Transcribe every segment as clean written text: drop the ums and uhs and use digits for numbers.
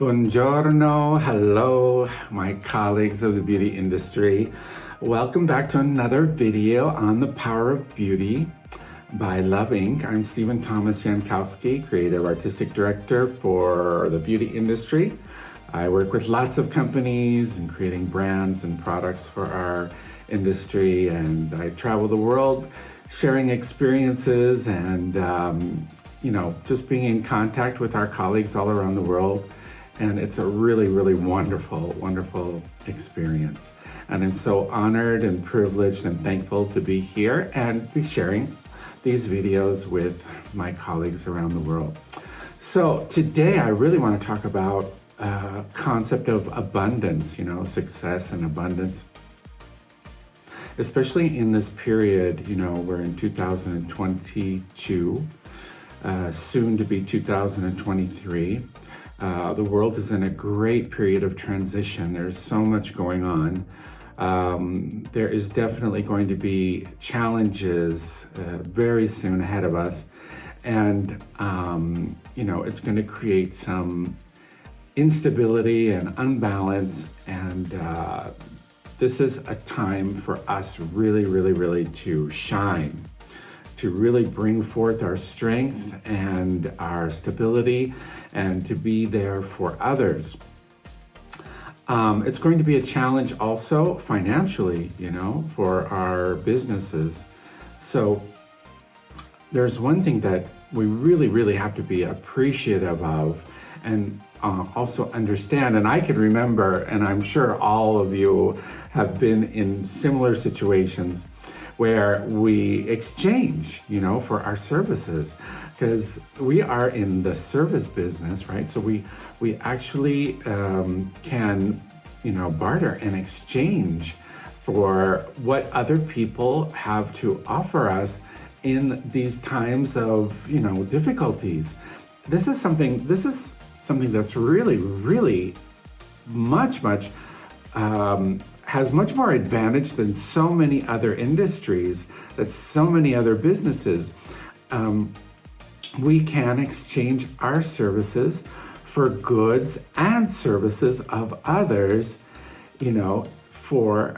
Buongiorno, hello, my colleagues of the beauty industry. Welcome back to another video on the power of beauty by Love Inc. I'm Stephen Thomas Jankowski, creative artistic director for the beauty industry. I work with lots of companies and creating brands and products for our industry, and I travel the world sharing experiences and just being in contact with our colleagues all around the world. And it's a really, really wonderful experience. And I'm so honored and privileged and thankful to be here and be sharing these videos with my colleagues around the world. So today I really want to talk about concept of abundance, success and abundance. Especially in this period, we're in 2022, soon to be 2023. The world is in a great period of transition. There's so much going on. There is definitely going to be challenges very soon ahead of us. And, it's going to create some instability and unbalance. And this is a time for us really to shine, to really bring forth our strength and our stability and to be there for others. It's going to be a challenge also financially, for our businesses. So there's one thing that we really have to be appreciative of and also understand. And I can remember, and I'm sure all of you have been in similar situations where we exchange, for our services, because we are in the service business, right? So we actually can, barter and exchange for what other people have to offer us in these times of, difficulties. This is something that's really much has much more advantage than so many other industries, that so many other businesses. We can exchange our services for goods and services of others, for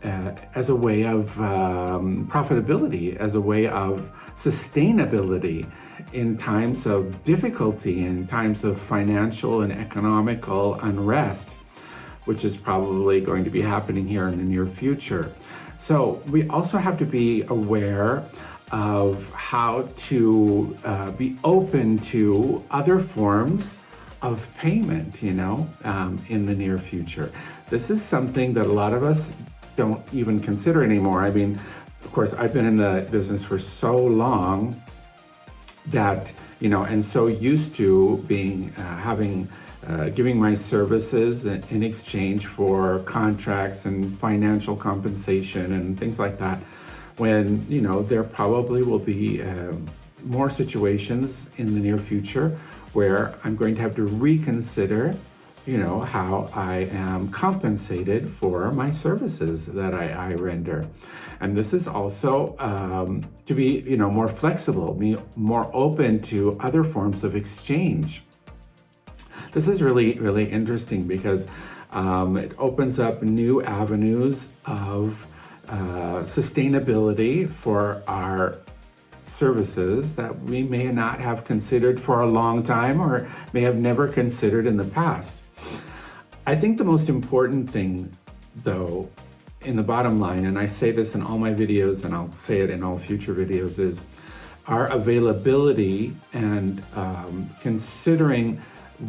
as a way of profitability, as a way of sustainability in times of difficulty, in times of financial and economical unrest, which is probably going to be happening here in the near future. So we also have to be aware of how to be open to other forms of payment, in the near future. This is something that a lot of us don't even consider anymore. I mean, of course, I've been in the business for so long that, and so used to being, giving my services in exchange for contracts and financial compensation and things like that, when, there probably will be more situations in the near future where I'm going to have to reconsider, how I am compensated for my services that I render. And this is also to be, more flexible, be more open to other forms of exchange. This is really interesting because it opens up new avenues of sustainability for our services that we may not have considered for a long time or may have never considered in the past. I think the most important thing, though, in the bottom line, and I say this in all my videos and I'll say it in all future videos, is our availability and considering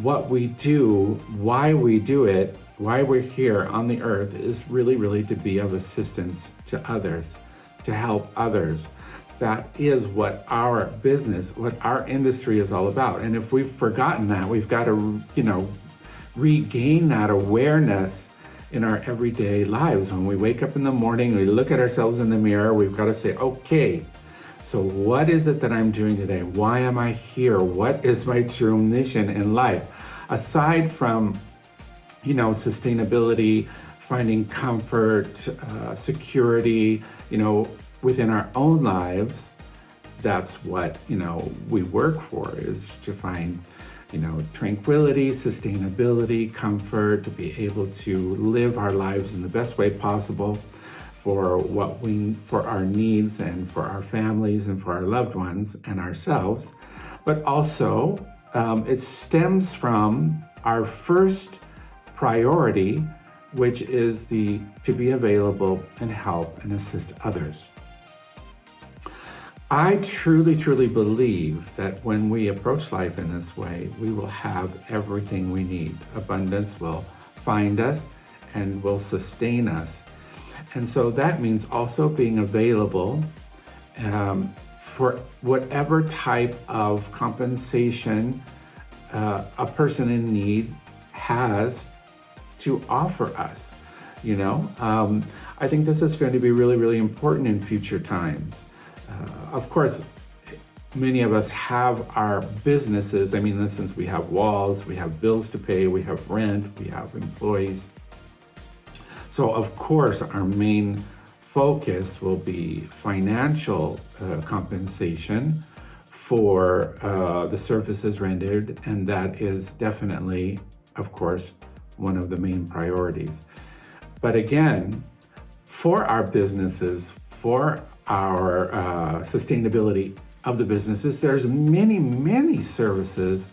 what we do, why we do it, why we're here on the earth is really to be of assistance to others, to help others. That is what our business, what our industry is all about. And if we've forgotten that, we've got to, regain that awareness in our everyday lives. When we wake up in the morning, we look at ourselves in the mirror, we've got to say, okay, so what is it that I'm doing today? Why am I here? What is my true mission in life? Aside from, sustainability, finding comfort, security, within our own lives, that's what, we work for, is to find, tranquility, sustainability, comfort, to be able to live our lives in the best way possible for our needs and for our families and for our loved ones and ourselves. But also, it stems from our first priority, which is to be available and help and assist others. I truly, truly believe that when we approach life in this way, we will have everything we need. Abundance will find us and will sustain us. And so that means also being available for whatever type of compensation a person in need has to offer us. I think this is going to be really, really important in future times. Of course, many of us have our businesses. In a sense, we have walls, we have bills to pay, we have rent, we have employees. So of course, our main focus will be financial compensation for the services rendered, and that is definitely, of course, one of the main priorities. But again, for our businesses, for our sustainability of the businesses, there's many, many services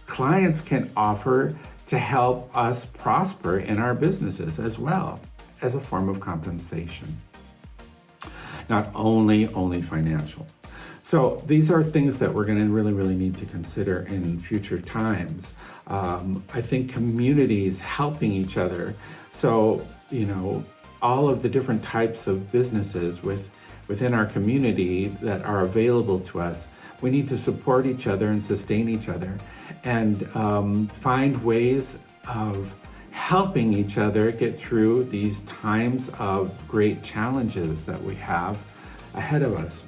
clients can offer to help us prosper in our businesses as well as a form of compensation. Not only financial. So these are things that we're going to really, really need to consider in future times. I think communities helping each other. So, all of the different types of businesses within our community that are available to us, we need to support each other and sustain each other and find ways of helping each other get through these times of great challenges that we have ahead of us.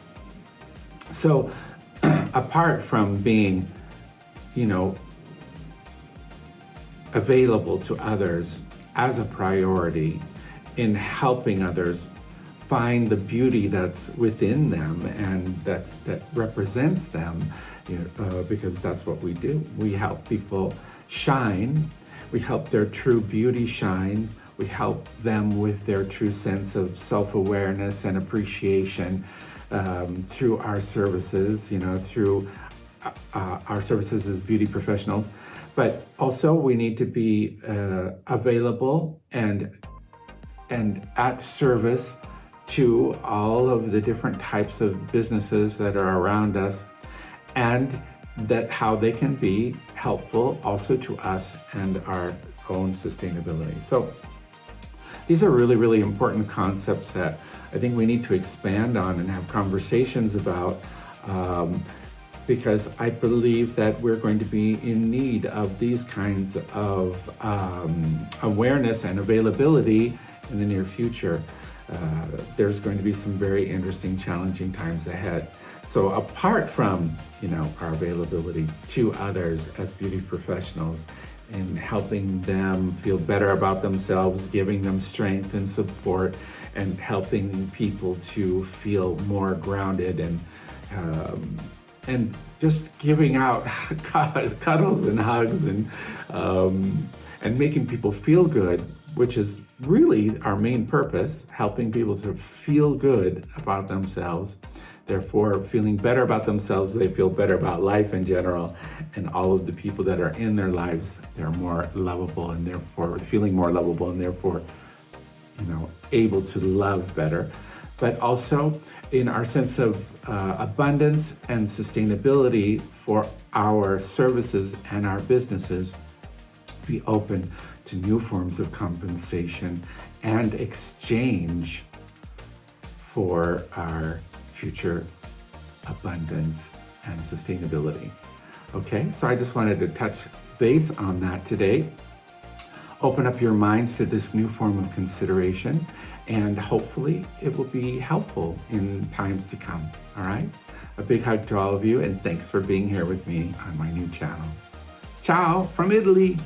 So apart from being, available to others as a priority in helping others find the beauty that's within them and that represents them, because that's what we do. We help people shine. We help their true beauty shine. We help them with their true sense of self-awareness and appreciation through our services, through our services as beauty professionals. But also we need to be available and at service to all of the different types of businesses that are around us, and that how they can be helpful also to us and our own sustainability. So these are really, really important concepts that I think we need to expand on and have conversations about, because I believe that we're going to be in need of these kinds of awareness and availability in the near future. There's going to be some very interesting, challenging times ahead. So apart from, our availability to others as beauty professionals and helping them feel better about themselves, giving them strength and support, and helping people to feel more grounded and just giving out cuddles and hugs and making people feel good, which is really our main purpose, helping people to feel good about themselves. Therefore, feeling better about themselves, they feel better about life in general, and all of the people that are in their lives, they're more lovable, and therefore feeling more lovable, and therefore, able to love better. But also in our sense of abundance and sustainability for our services and our businesses, be open to new forms of compensation and exchange for our future abundance and sustainability. Okay, so I just wanted to touch base on that today. Open up your minds to this new form of consideration, and hopefully it will be helpful in times to come. All right? A big hug to all of you, and thanks for being here with me on my new channel. Ciao from Italy.